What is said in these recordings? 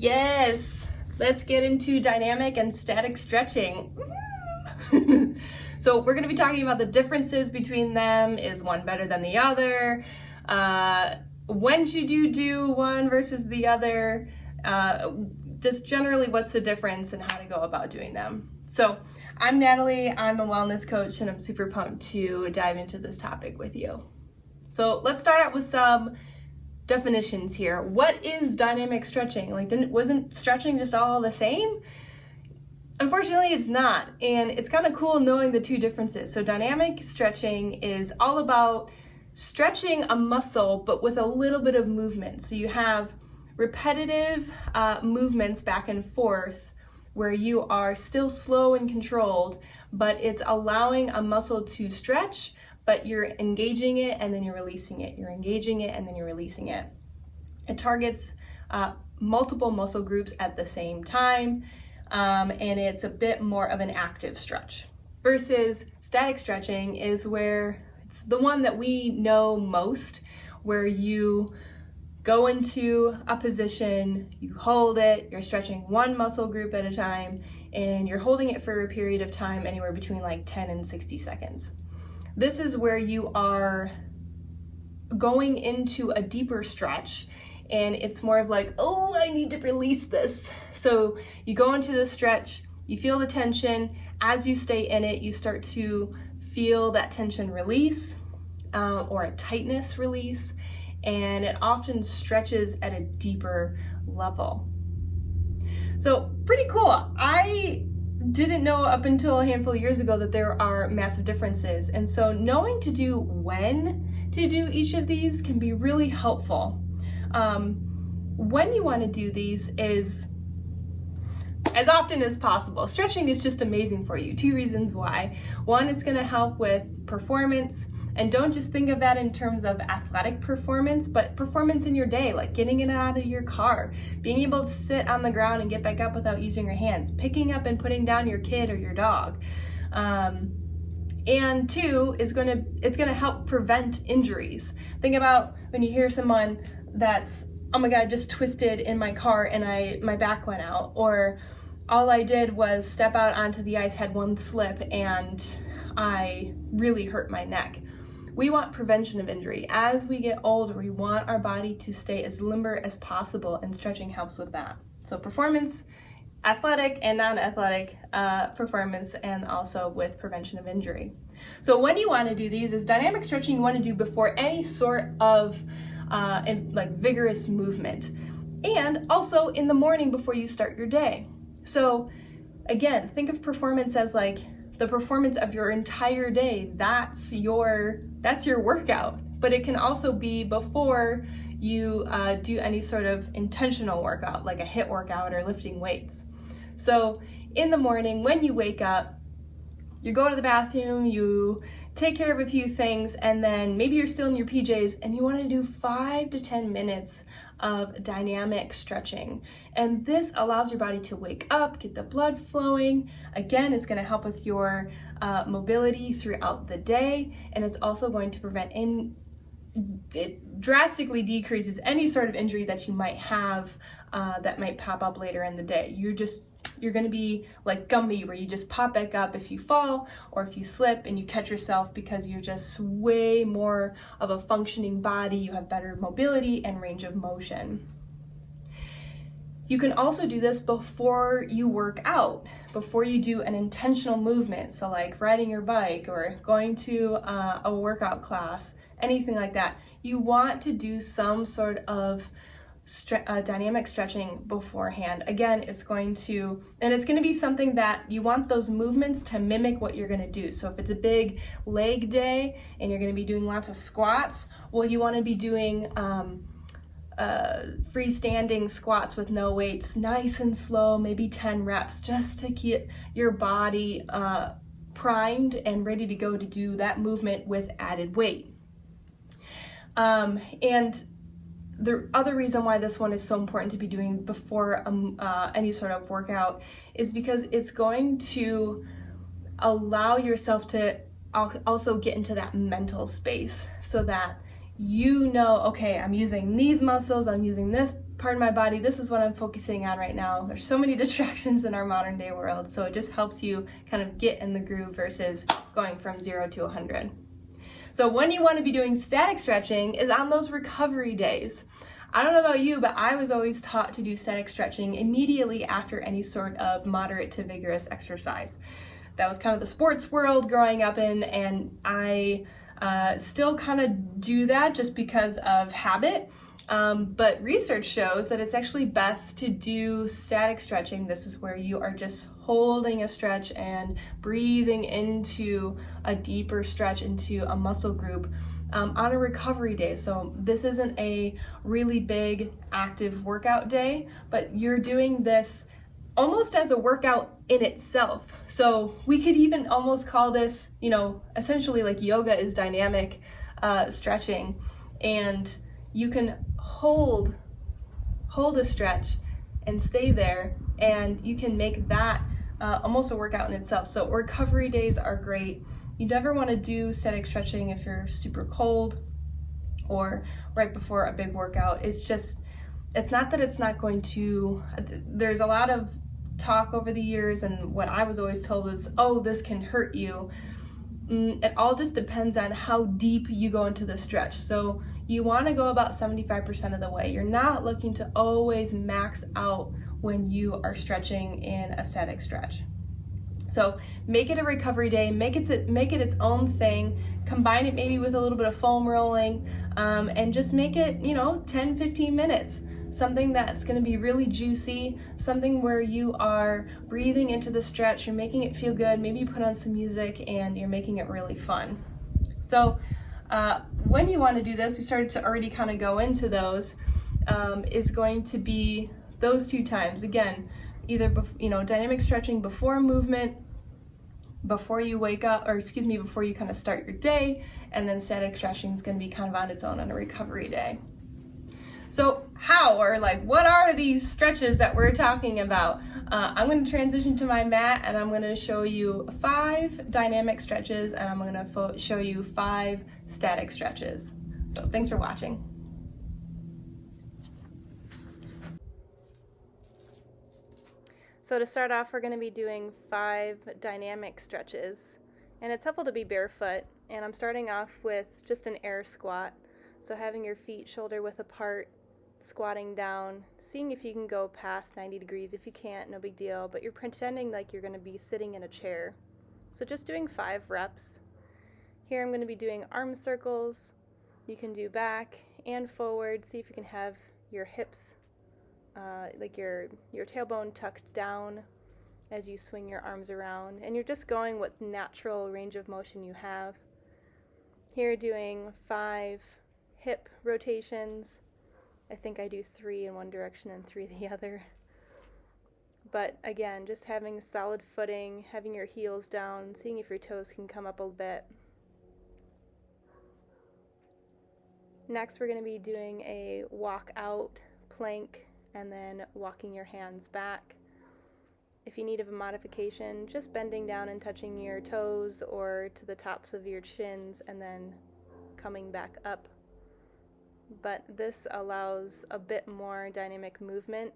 Yes, let's get into dynamic and static stretching. So we're going to be talking about the differences between them. Is one better than the other? When should you do one versus the other? Just generally, what's the difference and how to go about doing them. So I'm Natalie, I'm a wellness coach, and I'm super pumped to dive into this topic with you. So let's start out with some definitions here. What is dynamic stretching? Wasn't stretching just all the same? Unfortunately, it's not, and it's kind of cool knowing the two differences. So dynamic stretching is all about stretching a muscle, but with a little bit of movement. So you have repetitive movements back and forth where you are still slow and controlled, but it's allowing a muscle to stretch, but you're engaging it and then you're releasing it. You're engaging it and then you're releasing it. It targets multiple muscle groups at the same time, and it's a bit more of an active stretch. Versus static stretching is where it's the one that we know most, where you go into a position, you hold it, you're stretching one muscle group at a time, and you're holding it for a period of time anywhere between like 10 and 60 seconds. This is where you are going into a deeper stretch, and it's more of like, oh, I need to release this. So you go into the stretch, you feel the tension. As you stay in it, you start to feel that tension release or a tightness release, and it often stretches at a deeper level. So pretty cool. I didn't know up until a handful of years ago that there are massive differences, and so knowing to do when to do each of these can be really helpful. When you want to do these is as often as possible. Stretching is just amazing for you. Two reasons why. One, it's going to help with performance, and don't just think of that in terms of athletic performance, but performance in your day, like getting in and out of your car, being able to sit on the ground and get back up without using your hands, picking up and putting down your kid or your dog. And two, it's gonna help prevent injuries. Think about when you hear someone that's, oh my God, I just twisted in my car and my back went out, or all I did was step out onto the ice, had one slip, and I really hurt my neck. We want prevention of injury. As we get older, we want our body to stay as limber as possible, and stretching helps with that. So performance, athletic and non-athletic performance, and also with prevention of injury. So when you want to do these is dynamic stretching you want to do before any sort of vigorous movement, and also in the morning before you start your day. So again, think of performance as like the performance of your entire day. That's your workout, but it can also be before you do any sort of intentional workout, like a HIIT workout or lifting weights. So in the morning when you wake up, you go to the bathroom, you take care of a few things, and then maybe you're still in your PJs and you want to do 5 to 10 minutes of dynamic stretching. And this allows your body to wake up, get the blood flowing. Again, it's going to help with your mobility throughout the day, and it's also going to prevent it drastically decreases any sort of injury that you might have that might pop up later in the day. You're going to be like Gumby, where you just pop back up if you fall or if you slip and you catch yourself, because you're just way more of a functioning body. You have better mobility and range of motion. You can also do this before you work out, before you do an intentional movement. So like riding your bike or going to a workout class, anything like that. You want to do some sort of dynamic stretching beforehand. Again, it's going to be something that you want those movements to mimic what you're going to do. So if it's a big leg day and you're going to be doing lots of squats, well, you want to be doing freestanding squats with no weights, nice and slow, maybe 10 reps, just to keep your body primed and ready to go to do that movement with added weight. And the other reason why this one is so important to be doing before any sort of workout is because it's going to allow yourself to also get into that mental space, so that you know, okay, I'm using these muscles, I'm using this pardon my body, this is what I'm focusing on right now. There's so many distractions in our modern day world, so it just helps you kind of get in the groove versus going from 0 to 100. So when you want to be doing static stretching is on those recovery days. I don't know about you, but I was always taught to do static stretching immediately after any sort of moderate to vigorous exercise. That was kind of the sports world growing up in, and I still kind of do that just because of habit. But research shows that it's actually best to do static stretching. This is where you are just holding a stretch and breathing into a deeper stretch into a muscle group on a recovery day. So this isn't a really big active workout day, but you're doing this almost as a workout in itself. So we could even almost call this, essentially like yoga is dynamic stretching, and you can hold a stretch and stay there, and you can make that almost a workout in itself. So recovery days are great. You never want to do static stretching if you're super cold or right before a big workout. It's not that it's not going to, there's a lot of talk over the years, and what I was always told was, oh, this can hurt you. It all just depends on how deep you go into the stretch. So you want to go about 75% of the way. You're not looking to always max out when you are stretching in a static stretch. So make it a recovery day, make it its own thing, combine it maybe with a little bit of foam rolling, and just make it, 10, 15 minutes. Something that's going to be really juicy, something where you are breathing into the stretch, you're making it feel good, maybe you put on some music and you're making it really fun. So when you want to do this, we started to already kind of go into those, is going to be those 2 times. Again, either dynamic stretching before movement, before you wake up, before you kind of start your day, and then static stretching is going to be kind of on its own on a recovery day. So what are these stretches that we're talking about? I'm going to transition to my mat, and I'm going to show you 5 dynamic stretches, and I'm going to show you 5 static stretches. So thanks for watching. So to start off, we're going to be doing 5 dynamic stretches, and it's helpful to be barefoot, and I'm starting off with just an air squat. So having your feet shoulder width apart, squatting down, seeing if you can go past 90 degrees. If you can't, no big deal, but you're pretending like you're going to be sitting in a chair. So just doing 5 reps. Here I'm going to be doing arm circles. You can do back and forward. See if you can have your hips, like your tailbone tucked down as you swing your arms around, and you're just going what natural range of motion you have. Here doing 5 hip rotations. I think I do 3 in one direction and 3 the other. But again, just having solid footing, having your heels down, seeing if your toes can come up a bit. Next, we're going to be doing a walk out plank and then walking your hands back. If you need a modification, just bending down and touching your toes or to the tops of your shins and then coming back up. But this allows a bit more dynamic movement.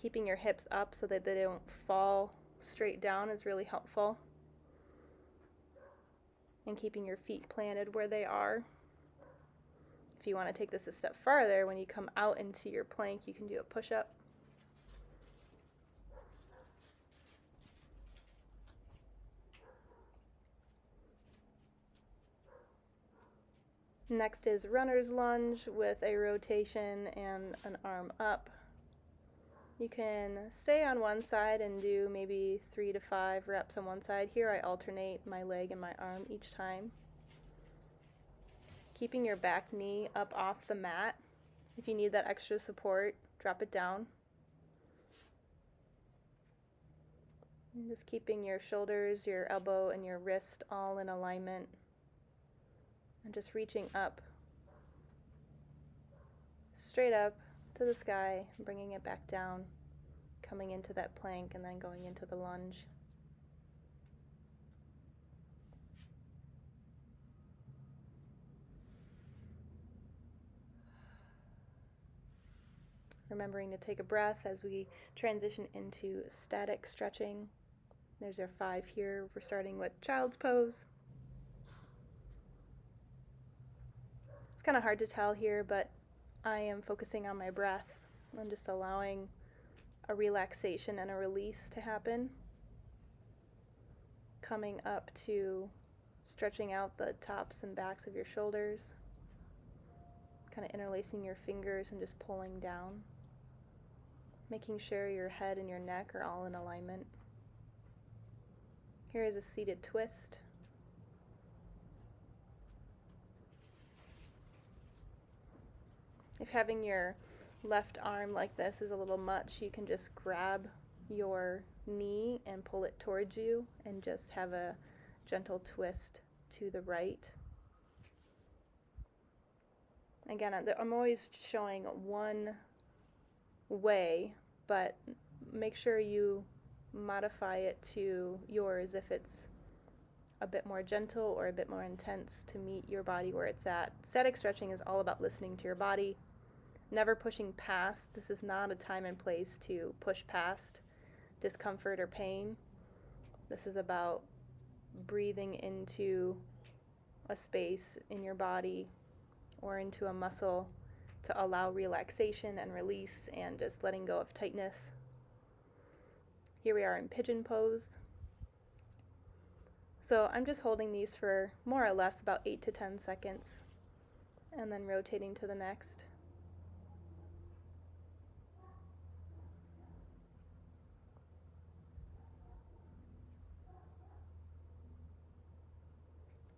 Keeping your hips up so that they don't fall straight down is really helpful. And keeping your feet planted where they are. If you want to take this a step farther, when you come out into your plank, you can do a push-up. Next is runner's lunge with a rotation and an arm up. You can stay on one side and do maybe 3 to 5 reps on one side. Here I alternate my leg and my arm each time. Keeping your back knee up off the mat. If you need that extra support, drop it down. And just keeping your shoulders, your elbow, and your wrist all in alignment. And just reaching up, straight up to the sky, bringing it back down, coming into that plank, and then going into the lunge. Remembering to take a breath as we transition into static stretching. There's our 5 here. We're starting with child's pose. It's kind of hard to tell here, but I am focusing on my breath. I'm just allowing a relaxation and a release to happen. Coming up to stretching out the tops and backs of your shoulders. Kind of interlacing your fingers and just pulling down. Making sure your head and your neck are all in alignment. Here is a seated twist. If having your left arm like this is a little much, you can just grab your knee and pull it towards you and just have a gentle twist to the right. Again, I'm always showing one way, but make sure you modify it to yours if it's a bit more gentle or a bit more intense to meet your body where it's at. Static stretching is all about listening to your body, never pushing past. This is not a time and place to push past discomfort or pain. This is about breathing into a space in your body or into a muscle to allow relaxation and release and just letting go of tightness. Here we are in pigeon pose. So I'm just holding these for more or less about 8 to 10 seconds and then rotating to the next.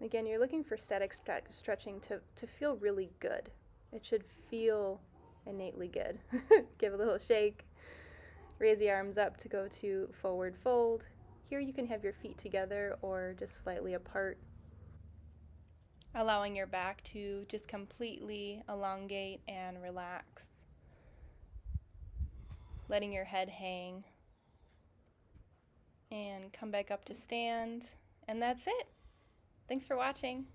Again, you're looking for static stretching to feel really good. It should feel innately good. Give a little shake. Raise the arms up to go to forward fold. Here you can have your feet together or just slightly apart. Allowing your back to just completely elongate and relax. Letting your head hang. And come back up to stand. And that's it. Thanks for watching.